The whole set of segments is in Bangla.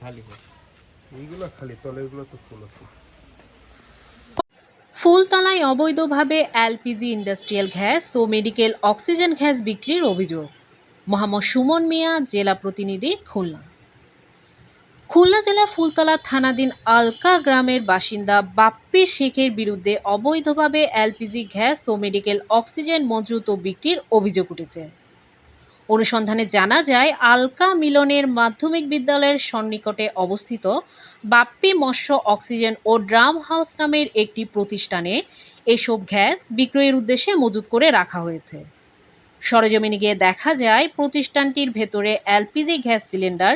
খালি হয় এইগুলো খালি, তলে এগুলো তো ফুল আছে। ফুলতলায় অবৈধভাবে এলপিজি, ইন্ডাস্ট্রিয়াল গ্যাস ও মেডিকেল অক্সিজেন গ্যাস বিক্রির অভিযোগ। মোহাম্মদ সুমন মিয়া, জেলা প্রতিনিধি, খুলনা। খুলনা জেলার ফুলতলা থানাধীন আলকা গ্রামের বাসিন্দা বাপ্পি শেখের বিরুদ্ধে অবৈধভাবে এলপিজি গ্যাস ও মেডিকেল অক্সিজেন মজুত ও বিক্রির অভিযোগ উঠেছে। অনুসন্ধানে জানা যায়, আলকা মিলনের মাধ্যমিক বিদ্যালয়ের সন্নিকটে অবস্থিত বাপ্পি মৎস্য অক্সিজেন ও ড্রাম হাউস নামের একটি প্রতিষ্ঠানে এসব গ্যাস বিক্রয়ের উদ্দেশ্যে মজুত করে রাখা হয়েছে। সরেজমিনে গিয়ে দেখা যায়, প্রতিষ্ঠানটির ভেতরে LPG gas cylinder,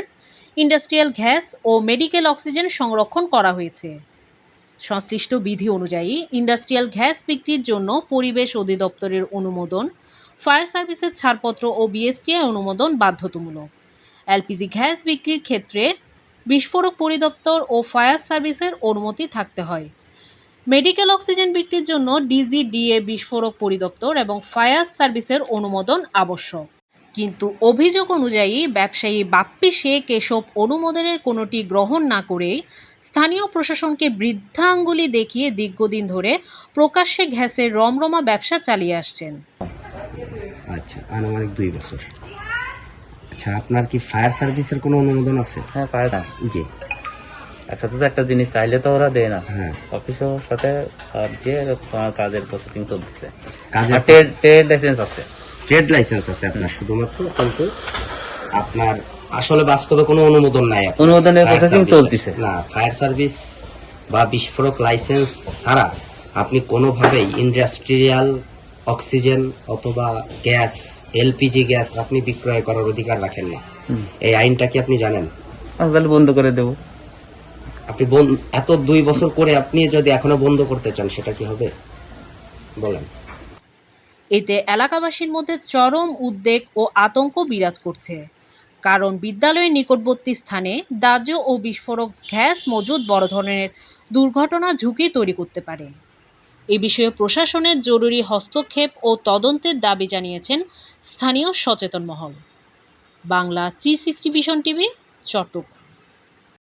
industrial gas ও মেডিকেল অক্সিজেন সংরক্ষণ করা হয়েছে। সংশ্লিষ্ট বিধি অনুযায়ী ইন্ডাস্ট্রিয়াল গ্যাস বিক্রির জন্য পরিবেশ অধিদপ্তরের অনুমোদন, ফায়ার সার্ভিসের ছাড়পত্র ও বিএসটিআই অনুমোদন বাধ্যতামূলক। এলপিজি গ্যাস বিক্রির ক্ষেত্রে বিস্ফোরক পরিদপ্তর ও ফায়ার সার্ভিসের অনুমতি থাকতে হয়। মেডিকেল অক্সিজেন বিক্রির জন্য ডিজিডিএ, বিস্ফোরক পরিদপ্তর এবং ফায়ার সার্ভিসের অনুমোদন আবশ্যক। কিন্তু অভিযোগ অনুযায়ী ব্যবসায়ী বাপ্পি শেখ এসব অনুমোদনের কোনোটি গ্রহণ না করেই স্থানীয় প্রশাসনকে বৃদ্ধাঙ্গুলি দেখিয়ে দীর্ঘদিন ধরে প্রকাশ্যে গ্যাসের রমরমা ব্যবসা চালিয়ে আসছেন। আচ্ছা, আনুমানিক 2 বছর। আচ্ছা, আপনার কি ফায়ার সার্ভিসের কোনো অনুমোদন আছে? হ্যাঁ পায় না। জি। একটা জিনিস চাইলে তো ওরা দেয় না। হ্যাঁ, অফিসের সাথে দিয়ে তোমার কাজের প্রসেসিং চলতেছে। কাজের ট্রেড লাইসেন্স আছে, ট্রেড লাইসেন্স আছে আপনার শুধুমাত্র, কিন্তু আপনার আসলে বাস্তবে কোনো অনুমোদন নাই। অনুমোদনের প্রসেসিং চলতেছে না, ফায়ার সার্ভিস বা বিস্ফোরক লাইসেন্স ছাড়া আপনি কোনোভাবেই ইন্ডাস্ট্রিয়াল অক্সিজেন অথবা গ্যাস, এলপিজি গ্যাস আপনি বিক্রয় করার অধিকার রাখেন না। এই আইনটা কি আপনি জানেন? তাহলে বন্ধ করে দেবো। আপনি এত 2 বছর করে আপনি যদি এখনো বন্ধ করতে চান, সেটা কি হবে বলেন? এতে এলাকাবাসীর মধ্যে চরম উদ্বেগ ও আতঙ্ক বিরাজ করছে, কারণ বিদ্যালয়ের নিকটবর্তী স্থানে দাহ্য ও বিস্ফোরক গ্যাস মজুদ বড় ধরনের দুর্ঘটনা ঝুঁকি তৈরি করতে পারে। এ বিষয়ে প্রশাসনের জরুরি হস্তক্ষেপ ও তদন্তের দাবি জানিয়েছেন স্থানীয় সচেতন মহল। Bangla 360 vision TV, Chittagong.